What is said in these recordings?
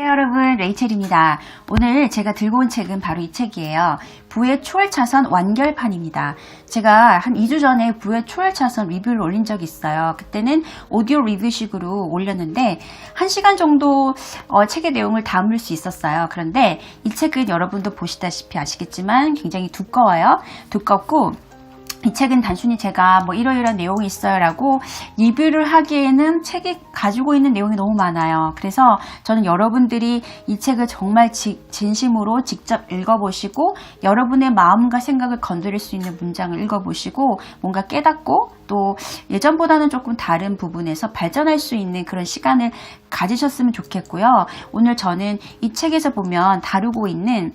여러분, 레이첼입니다. 오늘 제가 들고 온 책은 바로 이 책이에요. 부의 초월차선 완결판입니다. 제가 한 2주 전에 부의 초월차선 리뷰를 올린 적이 있어요. 그때는 오디오 리뷰식으로 올렸는데 1시간 정도 책의 내용을 담을 수 있었어요. 그런데 이 책은 여러분도 보시다시피 아시겠지만 굉장히 두꺼워요. 두껍고 이 책은 단순히 제가 뭐 이러이러한 내용이 있어요 라고 리뷰를 하기에는 책이 가지고 있는 내용이 너무 많아요. 그래서 저는 여러분들이 이 책을 정말 진심으로 직접 읽어보시고 여러분의 마음과 생각을 건드릴 수 있는 문장을 읽어보시고 뭔가 깨닫고 또 예전보다는 조금 다른 부분에서 발전할 수 있는 그런 시간을 가지셨으면 좋겠고요. 오늘 저는 이 책에서 보면 다루고 있는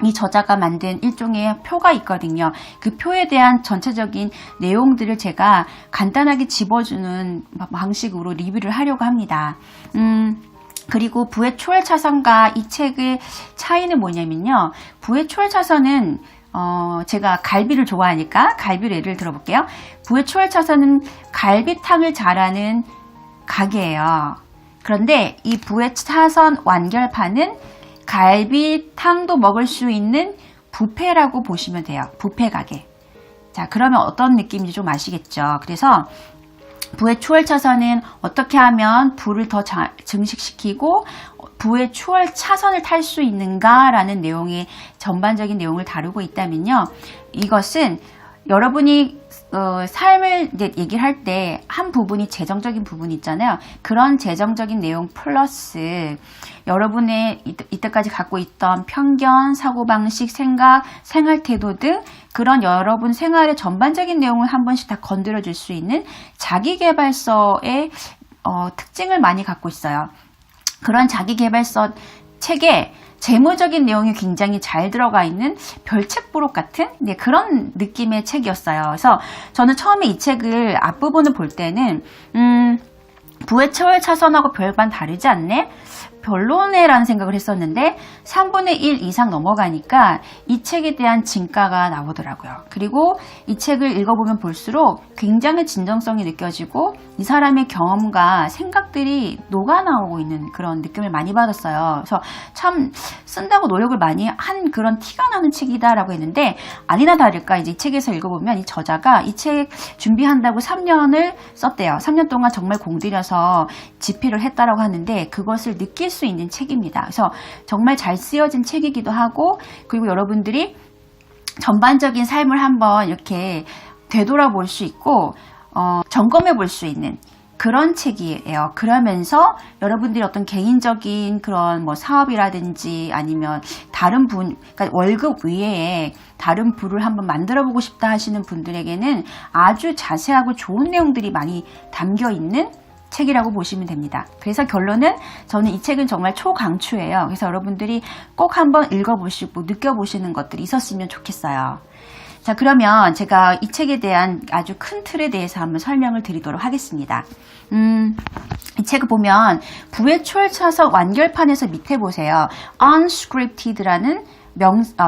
이 저자가 만든 일종의 표가 있거든요. 그 표에 대한 전체적인 내용들을 제가 간단하게 집어주는 방식으로 리뷰를 하려고 합니다. 그리고 부의 초월차선과 이 책의 차이는 뭐냐면요. 부의 초월차선은 제가 갈비를 좋아하니까 갈비를 예를 들어볼게요. 부의 초월차선은 갈비탕을 잘하는 가게예요. 그런데 이 부의 차선 완결판은 갈비탕도 먹을 수 있는 뷔페라고 보시면 돼요. 뷔페 가게. 자, 그러면 어떤 느낌인지 좀 아시겠죠? 그래서 부의 초월차선은 어떻게 하면 부를 더 증식시키고 부의 초월차선을 탈 수 있는가 라는 내용의 전반적인 내용을 다루고 있다면요. 이것은 여러분이 삶을 이제 얘기를 할 때 한 부분이 재정적인 부분이 있잖아요. 그런 재정적인 내용 플러스 여러분의 이때까지 갖고 있던 편견, 사고방식, 생각, 생활태도 등 그런 여러분 생활의 전반적인 내용을 한 번씩 다 건드려 줄 수 있는 자기계발서의 특징을 많이 갖고 있어요. 그런 자기계발서 책에 재무적인 내용이 굉장히 잘 들어가 있는 별책 부록 같은 그런 느낌의 책이었어요. 그래서 저는 처음에 이 책을 앞부분을 볼 때는 부의 초월차선하고 별반 다르지 않네? 별로네 라는 생각을 했었는데 3분의 1 이상 넘어가니까 이 책에 대한 진가가 나오더라고요. 그리고 이 책을 읽어보면 볼수록 굉장히 진정성이 느껴지고 이 사람의 경험과 생각들이 녹아나오고 있는 그런 느낌을 많이 받았어요. 그래서 참 쓴다고 노력을 많이 한 그런 티가 나는 책이다라고 했는데 아니나 다를까 이제 이 책에서 읽어보면 이 저자가 이 책 준비한다고 3년을 썼대요. 3년 동안 정말 공들여서 집필을 했다라고 하는데 그것을 느낄 수 있는 책입니다. 그래서 정말 잘 쓰여진 책이기도 하고 그리고 여러분들이 전반적인 삶을 한번 이렇게 되돌아볼 수 있고 점검해 볼 수 있는 그런 책이에요. 그러면서 여러분들이 어떤 개인적인 그런 뭐 사업이라든지 아니면 다른 그러니까 월급 외에 다른 부를 한번 만들어 보고 싶다 하시는 분들에게는 아주 자세하고 좋은 내용들이 많이 담겨 있는 책이라고 보시면 됩니다. 그래서 결론은 저는 이 책은 정말 초강추예요. 그래서 여러분들이 꼭 한번 읽어보시고 느껴보시는 것들이 있었으면 좋겠어요. 자, 그러면 제가 이 책에 대한 아주 큰 틀에 대해서 한번 설명을 드리도록 하겠습니다. 이 책을 보면 부의 초월차선 완결판에서 밑에 보세요. unscripted라는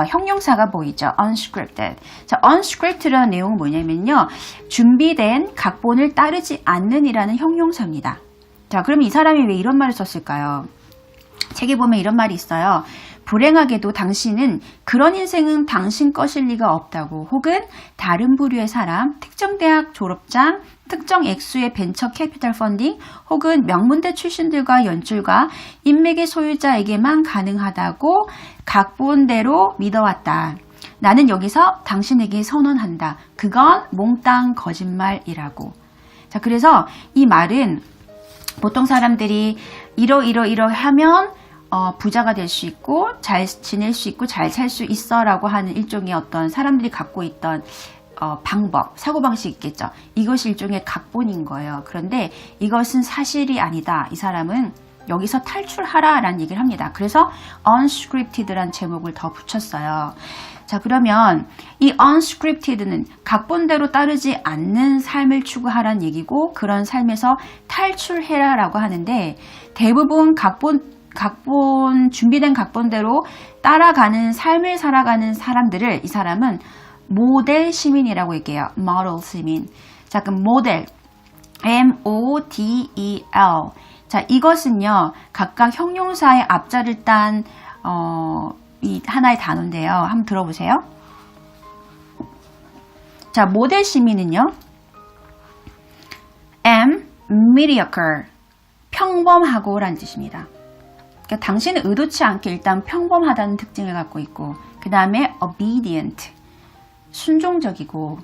형용사가 보이죠. unscripted. 자, unscripted라는 내용은 뭐냐면요. 준비된 각본을 따르지 않는 이라는 형용사입니다. 자, 그럼 이 사람이 왜 이런 말을 썼을까요? 책에 보면 이런 말이 있어요. 불행하게도 당신은 그런 인생은 당신 것일 리가 없다고 혹은 다른 부류의 사람, 특정 대학 졸업장, 특정 액수의 벤처 캐피탈 펀딩 혹은 명문대 출신들과 연줄과 인맥의 소유자에게만 가능하다고 각본대로 믿어왔다. 나는 여기서 당신에게 선언한다. 그건 몽땅 거짓말이라고. 자, 그래서 이 말은 보통 사람들이 이러하면 부자가 될 수 있고 잘 지낼 수 있고 잘 살 수 있어 라고 하는 일종의 어떤 사람들이 갖고 있던 방법, 사고방식이 있겠죠. 이것이 일종의 각본인 거예요. 그런데 이것은 사실이 아니다. 이 사람은 여기서 탈출하라 라는 얘기를 합니다. 그래서 unscripted라는 제목을 더 붙였어요. 자, 그러면 이 unscripted는 각본대로 따르지 않는 삶을 추구하라는 얘기고 그런 삶에서 탈출해라 라고 하는데 대부분 준비된 각본대로 따라가는 삶을 살아가는 사람들을 이 사람은 모델 시민이라고 얘기해요. model 시민. 자, 그럼 모델 M-O-D-E-L 자, 이것은요, 각각 형용사의 앞자를 딴, 이 하나의 단어인데요. 한번 들어보세요. 자, 모델 시민은요, am mediocre. 평범하고 라는 뜻입니다. 그러니까 당신은 의도치 않게 일단 평범하다는 특징을 갖고 있고, 그 다음에 obedient. 순종적이고,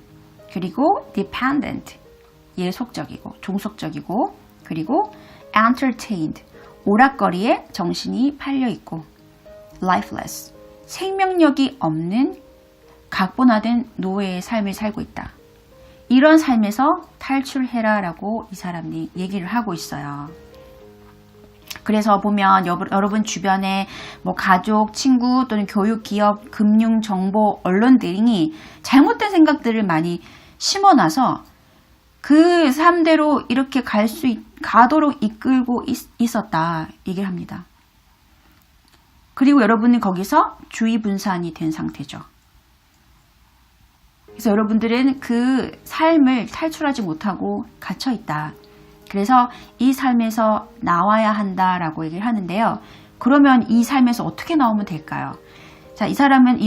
그리고 dependent. 예속적이고, 종속적이고, 그리고 entertained. 오락거리에 정신이 팔려있고, lifeless. 생명력이 없는 각본화된 노예의 삶을 살고 있다. 이런 삶에서 탈출해라 라고 이 사람이 얘기를 하고 있어요. 그래서 보면 여러분 주변에 뭐 가족, 친구 또는 교육, 기업, 금융, 정보, 언론들이 잘못된 생각들을 많이 심어놔서 그 삶대로 이렇게 가도록 이끌고 있었다 얘기를 합니다. 그리고 여러분은 거기서 주의 분산이 된 상태죠. 그래서 여러분들은 그 삶을 탈출하지 못하고 갇혀 있다. 그래서 이 삶에서 나와야 한다라고 얘기를 하는데요. 그러면 이 삶에서 어떻게 나오면 될까요? 자, 이 사람은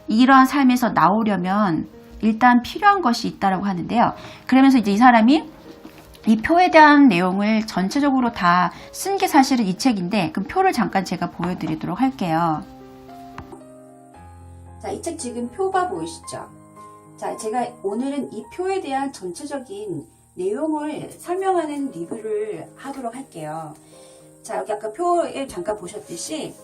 이러한 삶에서 나오려면 일단 필요한 것이 있다라고 하는데요. 그러면서 이제 이 사람이 이 표에 대한 내용을 전체적으로 다 쓴 게 사실은 이 책인데, 그럼 표를 잠깐 제가 보여드리도록 할게요. 자, 이 책 지금 표가 보이시죠? 자, 제가 오늘은 이 표에 대한 전체적인 내용을 설명하는 리뷰를 하도록 할게요. 자, 여기 아까 표에 잠깐 보셨듯이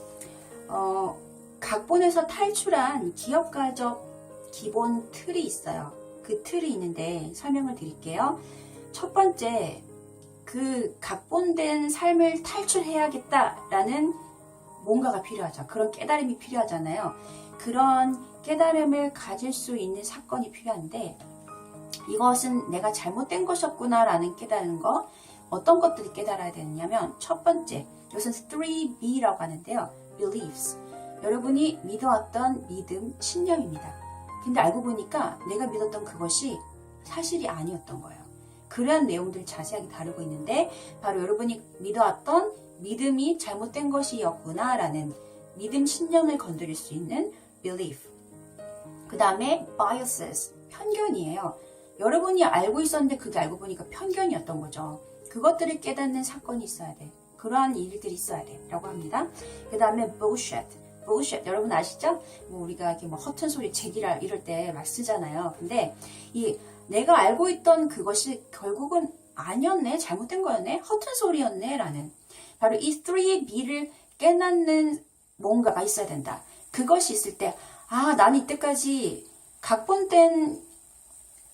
각본에서 탈출한 기업가적 기본 틀이 있어요. 그 틀이 있는데 설명을 드릴게요. 첫 번째, 그 각본된 삶을 탈출해야겠다라는 뭔가가 필요하죠. 그런 깨달음이 필요하잖아요. 그런 깨달음을 가질 수 있는 사건이 필요한데, 이것은 내가 잘못된 것이었구나 라는 깨달은 거, 어떤 것들이 깨달아야 되느냐면, 첫 번째, 이것은 3B라고 하는데요. beliefs. 여러분이 믿어왔던 믿음, 신념입니다. 근데 알고 보니까 내가 믿었던 그것이 사실이 아니었던 거예요. 그러한 내용들을 자세하게 다루고 있는데, 바로 여러분이 믿어왔던 믿음이 잘못된 것이었구나 라는 믿음, 신념을 건드릴 수 있는 belief. 그 다음에 biases, 편견이에요. 여러분이 알고 있었는데 그게 알고 보니까 편견이었던 거죠. 그것들을 깨닫는 사건이 있어야 돼. 그러한 일들이 있어야 돼 라고 합니다. 그 다음에 bullshit. 여러분 아시죠? 뭐 우리가 이렇게 뭐 허튼 소리 제기라 이럴 때 막 쓰잖아요. 근데 내가 알고 있던 그것이 결국은 아니었네, 잘못된 거였네, 허튼 소리였네 라는, 바로 이 3B를 깨닫는 뭔가가 있어야 된다. 그것이 있을 때, 나는 이때까지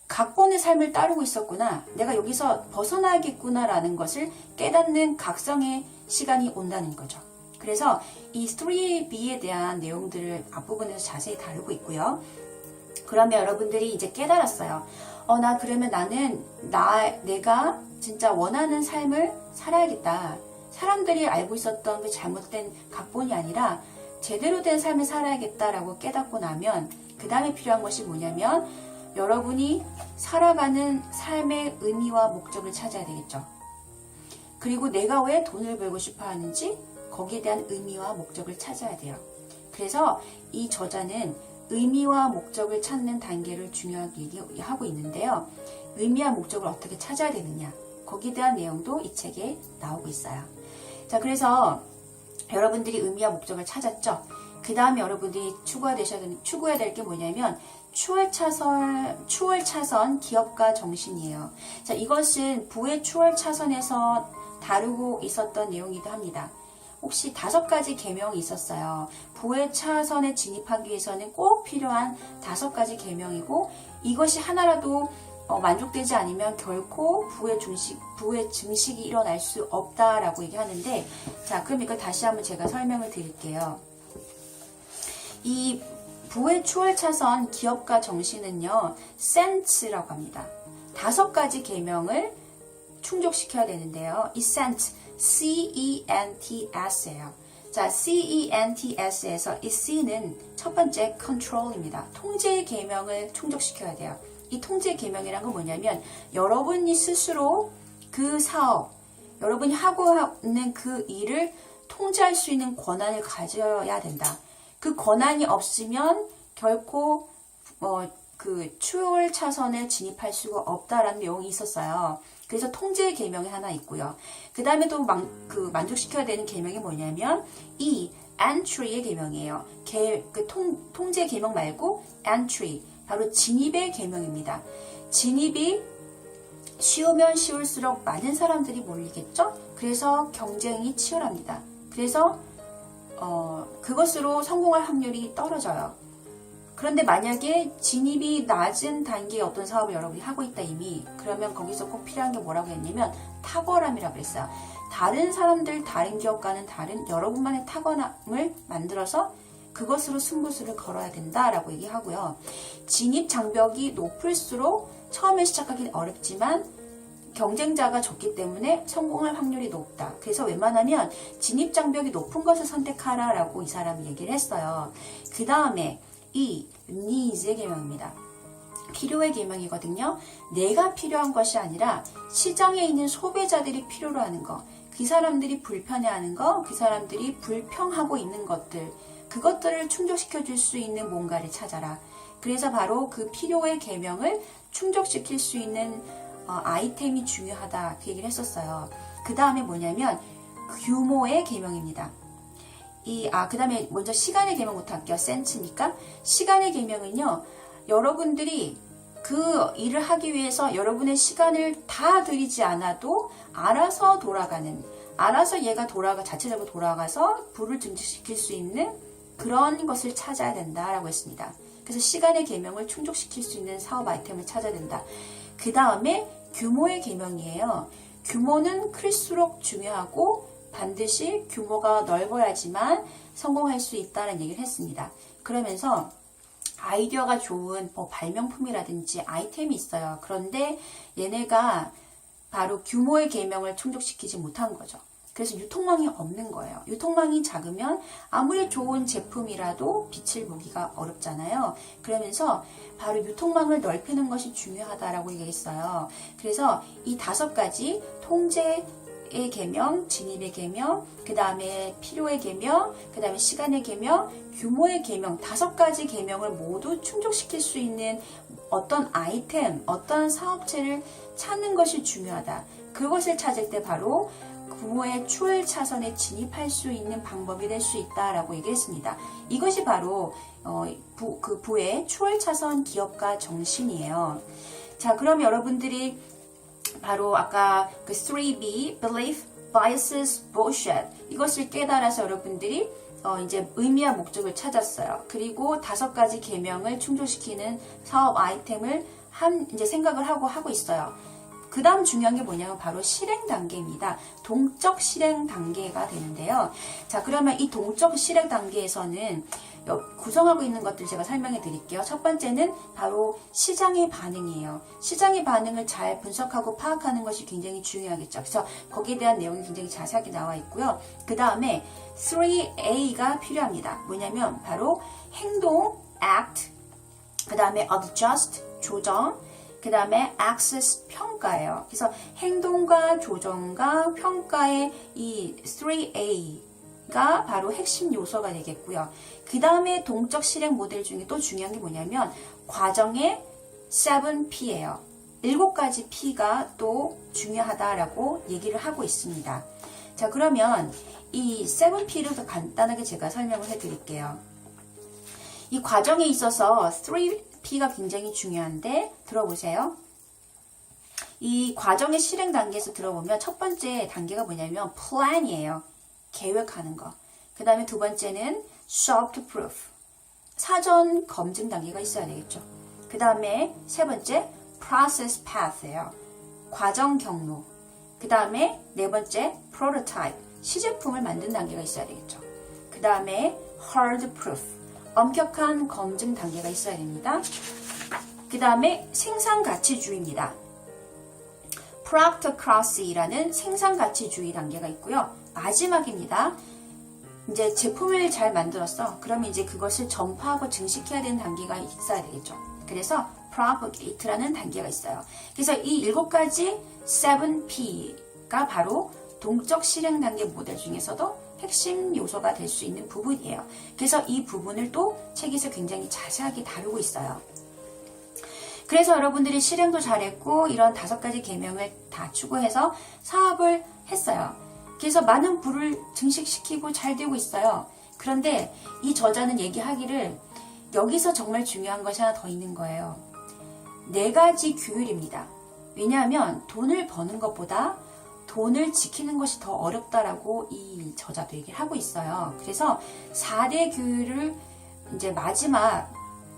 각본의 삶을 따르고 있었구나. 내가 여기서 벗어나야겠구나 라는 것을 깨닫는 각성의 시간이 온다는 거죠. 그래서 이 3B에 대한 내용들을 앞부분에서 자세히 다루고 있고요. 그러면 여러분들이 이제 깨달았어요. 그러면 나는 내가 진짜 원하는 삶을 살아야겠다. 사람들이 알고 있었던 그 잘못된 각본이 아니라 제대로 된 삶을 살아야겠다라고 깨닫고 나면, 그 다음에 필요한 것이 뭐냐면, 여러분이 살아가는 삶의 의미와 목적을 찾아야 되겠죠. 그리고 내가 왜 돈을 벌고 싶어 하는지 거기에 대한 의미와 목적을 찾아야 돼요. 그래서 이 저자는 의미와 목적을 찾는 단계를 중요하게 얘기하고 있는데요. 의미와 목적을 어떻게 찾아야 되느냐, 거기에 대한 내용도 이 책에 나오고 있어요. 자, 그래서 여러분들이 의미와 목적을 찾았죠. 그 다음에 여러분들이 추구해야 될 게 뭐냐면 추월차선 기업가 정신이에요. 자, 이것은 부의 추월차선에서 다루고 있었던 내용이기도 합니다. 혹시 5가지 계명이 있었어요. 부의 차선에 진입하기 위해서는 꼭 필요한 5가지 계명이고, 이것이 하나라도 만족되지 않으면 결코 부의 증식이 일어날 수 없다라고 얘기하는데, 자, 그럼 이거 다시 한번 제가 설명을 드릴게요. 이 부의 추월차선 기업가 정신은요, sense라고 합니다. 5가지 계명을 충족시켜야 되는데요. 이 sense, C-E-N-T-S예요. 자, C-E-N-T-S에서 이 C는 첫 번째 control입니다. 통제의 계명을 충족시켜야 돼요. 이 통제의 계명이란 건 뭐냐면, 여러분이 스스로 그 사업, 여러분이 하고 있는 그 일을 통제할 수 있는 권한을 가져야 된다. 그 권한이 없으면 결코 그 추월 차선에 진입할 수가 없다라는 내용이 있었어요. 그래서 통제 계명이 하나 있고요. 그 다음에 또 만족시켜야 되는 계명이 뭐냐면 이 entry의 계명이에요. 통제 계명 말고 entry, 바로 진입의 계명입니다. 진입이 쉬우면 쉬울수록 많은 사람들이 몰리겠죠? 그래서 경쟁이 치열합니다. 그래서 그것으로 성공할 확률이 떨어져요. 그런데 만약에 진입이 낮은 단계의 어떤 사업을 여러분이 하고 있다 이미, 그러면 거기서 꼭 필요한 게 뭐라고 했냐면 탁월함이라고 했어요. 다른 사람들, 다른 기업과는 다른 여러분만의 탁월함을 만들어서 그것으로 승부수를 걸어야 된다라고 얘기하고요. 진입 장벽이 높을수록 처음에 시작하기는 어렵지만 경쟁자가 적기 때문에 성공할 확률이 높다. 그래서 웬만하면 진입 장벽이 높은 것을 선택하라라고 이 사람이 얘기를 했어요. 그 다음에 이 needs의 계명입니다. 필요의 계명이거든요. 내가 필요한 것이 아니라 시장에 있는 소비자들이 필요로 하는 것, 그 사람들이 불편해하는 것, 그 사람들이 불평하고 있는 것들, 그것들을 충족시켜 줄 수 있는 뭔가를 찾아라. 그래서 바로 그 필요의 계명을 충족시킬 수 있는 아이템이 중요하다, 그 얘기를 했었어요. 그 다음에 뭐냐면 규모의 계명입니다. 그 다음에 먼저 시간의 계명부터 할게요. 센츠니까. 시간의 계명은요, 여러분들이 그 일을 하기 위해서 여러분의 시간을 다 들이지 않아도 알아서 얘가 자체적으로 돌아가서 부를 증식시킬 수 있는 그런 것을 찾아야 된다라고 했습니다. 그래서 시간의 계명을 충족시킬 수 있는 사업 아이템을 찾아야 된다. 그 다음에 규모의 계명이에요. 규모는 클수록 중요하고 반드시 규모가 넓어야지만 성공할 수 있다는 얘기를 했습니다. 그러면서 아이디어가 좋은 발명품이라든지 아이템이 있어요. 그런데 얘네가 바로 규모의 계명을 충족시키지 못한 거죠. 그래서 유통망이 없는 거예요. 유통망이 작으면 아무리 좋은 제품이라도 빛을 보기가 어렵잖아요. 그러면서 바로 유통망을 넓히는 것이 중요하다라고 얘기했어요. 그래서 이 5가지 통제의 계명, 진입의 계명, 그 다음에 필요의 계명, 그 다음에 시간의 계명, 규모의 계명, 5가지 계명을 모두 충족시킬 수 있는 어떤 아이템, 어떤 사업체를 찾는 것이 중요하다. 그것을 찾을 때 바로 부의 추월 차선에 진입할 수 있는 방법이 될 수 있다라고 얘기했습니다. 이것이 바로 부의 추월 차선 기업가 정신이에요. 자, 그럼 여러분들이 바로 아까 그 3B, Belief, Biases, Bullshit, 이것을 깨달아서 여러분들이 이제 의미와 목적을 찾았어요. 그리고 5가지 계명을 충족시키는 사업 아이템을 이제 생각을 하고 있어요. 그 다음 중요한 게 뭐냐면 바로 실행 단계입니다. 동적 실행 단계가 되는데요. 자, 그러면 이 동적 실행 단계에서는 구성하고 있는 것들 제가 설명해 드릴게요. 첫 번째는 바로 시장의 반응이에요. 시장의 반응을 잘 분석하고 파악하는 것이 굉장히 중요하겠죠. 그래서 거기에 대한 내용이 굉장히 자세하게 나와 있고요. 그 다음에 3A가 필요합니다. 뭐냐면 바로 행동, act, 그 다음에 adjust, 조정, 그 다음에 access, 평가예요. 그래서 행동과 조정과 평가의 이 3A가 바로 핵심 요소가 되겠고요. 그 다음에 동적 실행 모델 중에 또 중요한 게 뭐냐면 과정의 7P예요. 7가지 P가 또 중요하다라고 얘기를 하고 있습니다. 자, 그러면 이 7P를 더 간단하게 제가 설명을 해드릴게요. 이 과정에 있어서 3P가 굉장히 중요한데 들어보세요. 이 과정의 실행 단계에서 들어보면 첫 번째 단계가 뭐냐면 plan이에요. 계획하는 거. 그 다음에 두 번째는 soft proof. 사전 검증 단계가 있어야 되겠죠. 그 다음에 세 번째 process path예요. 과정 경로. 그 다음에 네 번째 prototype. 시제품을 만든 단계가 있어야 되겠죠. 그 다음에 hard proof. 엄격한 검증 단계가 있어야 됩니다. 그 다음에 생산가치주의입니다. 프락토크라시라는 생산가치주의 단계가 있고요. 마지막입니다. 이제 제품을 잘 만들었어. 그러면 이제 그것을 전파하고 증식해야 되는 단계가 있어야 되겠죠. 그래서 propagate라는 단계가 있어요. 그래서 이 7가지 7P가 바로 동적 실행 단계 모델 중에서도 핵심 요소가 될 수 있는 부분이에요. 그래서 이 부분을 또 책에서 굉장히 자세하게 다루고 있어요. 그래서 여러분들이 실행도 잘했고 이런 5가지 계명을 다 추구해서 사업을 했어요. 그래서 많은 부를 증식시키고 잘 되고 있어요. 그런데 이 저자는 얘기하기를 여기서 정말 중요한 것이 하나 더 있는 거예요. 4가지 규율입니다. 왜냐하면 돈을 버는 것보다 돈을 지키는 것이 더 어렵다라고 이 저자도 얘기를 하고 있어요. 그래서 4대 규율을 이제 마지막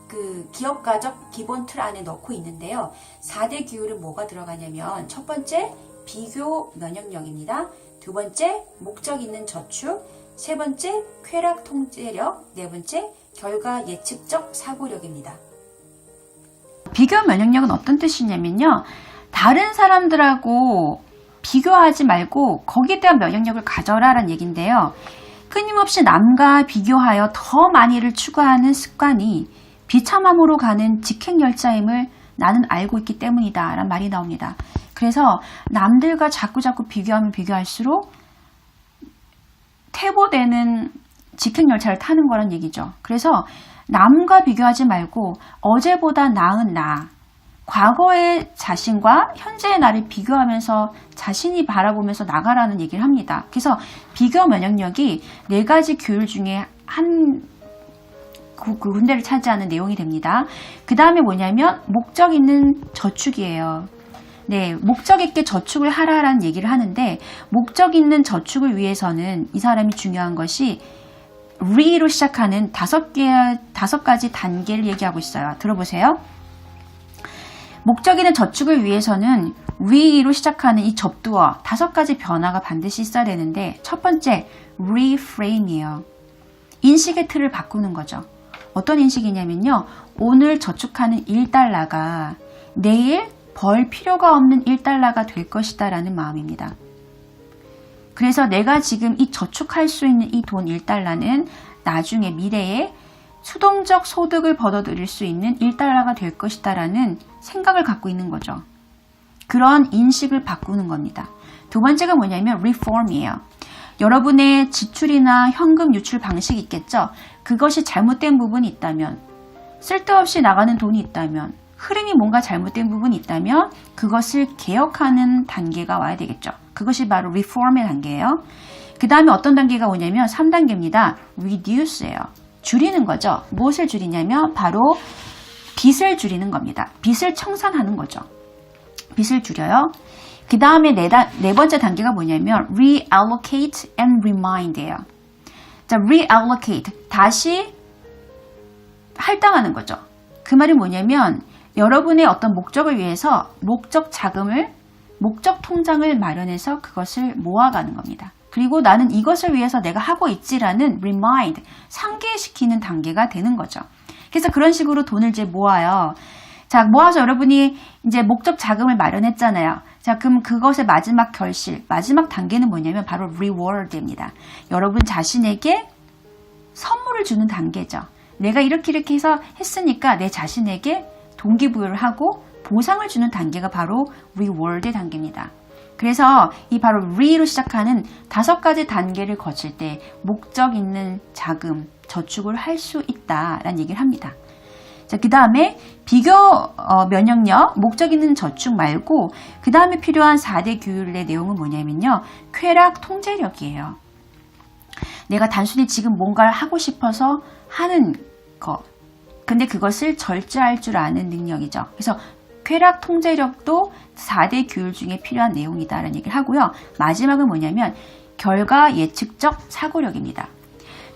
그 기업가적 기본 틀 안에 넣고 있는데요. 4대 규율은 뭐가 들어가냐면 첫 번째 비교 면역력입니다. 두 번째 목적 있는 저축, 세 번째 쾌락 통제력, 네 번째 결과 예측적 사고력입니다. 비교 면역력은 어떤 뜻이냐면요. 다른 사람들하고 비교하지 말고 거기에 대한 면역력을 가져라라는 얘기인데요. 끊임없이 남과 비교하여 더 많이를 추구하는 습관이 비참함으로 가는 직행열차임을 나는 알고 있기 때문이다 라는 말이 나옵니다. 그래서 남들과 자꾸자꾸 비교하면 비교할수록 퇴보되는 직행열차를 타는 거란 얘기죠. 그래서 남과 비교하지 말고 어제보다 나은 나, 과거의 자신과 현재의 나를 비교하면서 자신이 바라보면서 나가라는 얘기를 합니다. 그래서 비교 면역력이 4가지 규율 중에 한 군데를 차지하는 내용이 됩니다. 그 다음에 뭐냐면 목적 있는 저축이에요. 네, 목적 있게 저축을 하라라는 얘기를 하는데 목적 있는 저축을 위해서는 이 사람이 중요한 것이 re로 시작하는 5가지 단계를 얘기하고 있어요. 들어보세요. 목적 있는 저축을 위해서는 re로 시작하는 이 접두어 5가지 변화가 반드시 있어야 되는데 첫 번째 reframe이에요. 인식의 틀을 바꾸는 거죠. 어떤 인식이냐면요. 오늘 저축하는 1달러가 내일 벌 필요가 없는 1달러가 될 것이다 라는 마음입니다. 그래서 내가 지금 이 저축할 수 있는 이 돈 1달러는 나중에 미래에 수동적 소득을 벌어들일 수 있는 1달러가 될 것이다 라는 생각을 갖고 있는 거죠. 그런 인식을 바꾸는 겁니다. 두 번째가 뭐냐면 reform이에요. 여러분의 지출이나 현금 유출 방식이 있겠죠. 그것이 잘못된 부분이 있다면, 쓸데없이 나가는 돈이 있다면, 흐름이 뭔가 잘못된 부분이 있다면 그것을 개혁하는 단계가 와야 되겠죠. 그것이 바로 reform의 단계예요. 그 다음에 어떤 단계가 오냐면 3단계입니다. reduce예요. 줄이는 거죠. 무엇을 줄이냐면 바로 빚을 줄이는 겁니다. 빚을 청산하는 거죠. 빚을 줄여요. 그 다음에 네 번째 단계가 뭐냐면 reallocate and remind예요. 자, reallocate, 다시 할당하는 거죠. 그 말이 뭐냐면 여러분의 어떤 목적을 위해서 목적 통장을 마련해서 그것을 모아가는 겁니다. 그리고 나는 이것을 위해서 내가 하고 있지라는 remind, 상기시키는 단계가 되는 거죠. 그래서 그런 식으로 돈을 이제 모아요. 자, 모아서 여러분이 이제 목적 자금을 마련했잖아요. 자, 그럼 그것의 마지막 결실, 마지막 단계는 뭐냐면 바로 reward입니다. 여러분 자신에게 선물을 주는 단계죠. 내가 이렇게 해서 했으니까 내 자신에게 동기부여를 하고 보상을 주는 단계가 바로 reward 단계입니다. 그래서 이 바로 re로 시작하는 5가지 단계를 거칠 때 목적 있는 자금, 저축을 할 수 있다라는 얘기를 합니다. 자, 그 다음에 비교 면역력, 목적 있는 저축 말고 그 다음에 필요한 4대 규율의 내용은 뭐냐면요. 쾌락 통제력이에요. 내가 단순히 지금 뭔가를 하고 싶어서 하는 것. 근데 그것을 절제할 줄 아는 능력이죠. 그래서 쾌락 통제력도 4대 규율 중에 필요한 내용이다라는 얘기를 하고요. 마지막은 뭐냐면 결과 예측적 사고력입니다.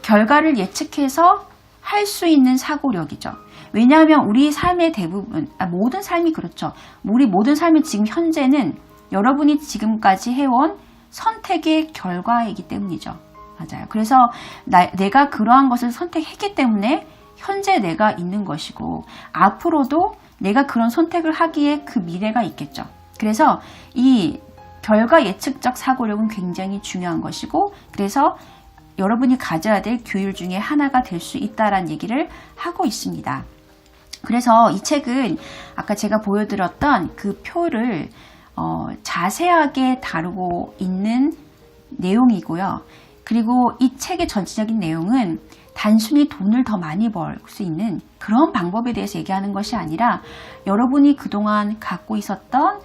결과를 예측해서 할 수 있는 사고력이죠. 왜냐하면 우리 삶의 대부분, 모든 삶이 그렇죠. 우리 모든 삶의 지금 현재는 여러분이 지금까지 해온 선택의 결과이기 때문이죠. 맞아요. 그래서 내가 그러한 것을 선택했기 때문에 현재 내가 있는 것이고 앞으로도 내가 그런 선택을 하기에 그 미래가 있겠죠. 그래서 이 결과 예측적 사고력은 굉장히 중요한 것이고 그래서 여러분이 가져야 될 규율 중에 하나가 될 수 있다라는 얘기를 하고 있습니다. 그래서 이 책은 아까 제가 보여드렸던 그 표를 자세하게 다루고 있는 내용이고요. 그리고 이 책의 전체적인 내용은 단순히 돈을 더 많이 벌 수 있는 그런 방법에 대해서 얘기하는 것이 아니라 여러분이 그동안 갖고 있었던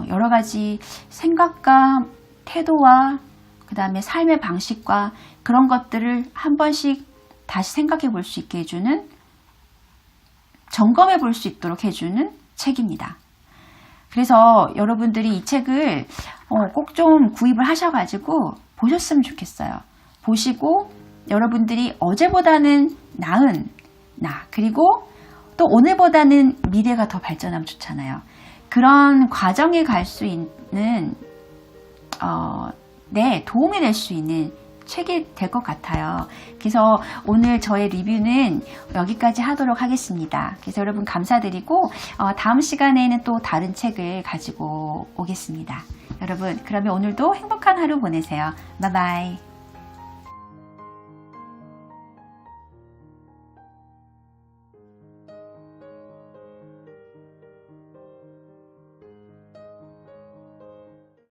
여러 가지 생각과 태도와 그 다음에 삶의 방식과 그런 것들을 한 번씩 다시 생각해 볼 수 있게 해주는, 점검해 볼 수 있도록 해주는 책입니다. 그래서 여러분들이 이 책을 꼭 좀 구입을 하셔가지고 보셨으면 좋겠어요. 보시고 여러분들이 어제보다는 나은 나, 그리고 또 오늘보다는 미래가 더 발전하면 좋잖아요. 그런 과정에 갈 수 있는 도움이 될 수 있는 책이 될 것 같아요. 그래서 오늘 저의 리뷰는 여기까지 하도록 하겠습니다. 그래서 여러분 감사드리고 다음 시간에는 또 다른 책을 가지고 오겠습니다. 여러분 그러면 오늘도 행복한 하루 보내세요. 바이바이.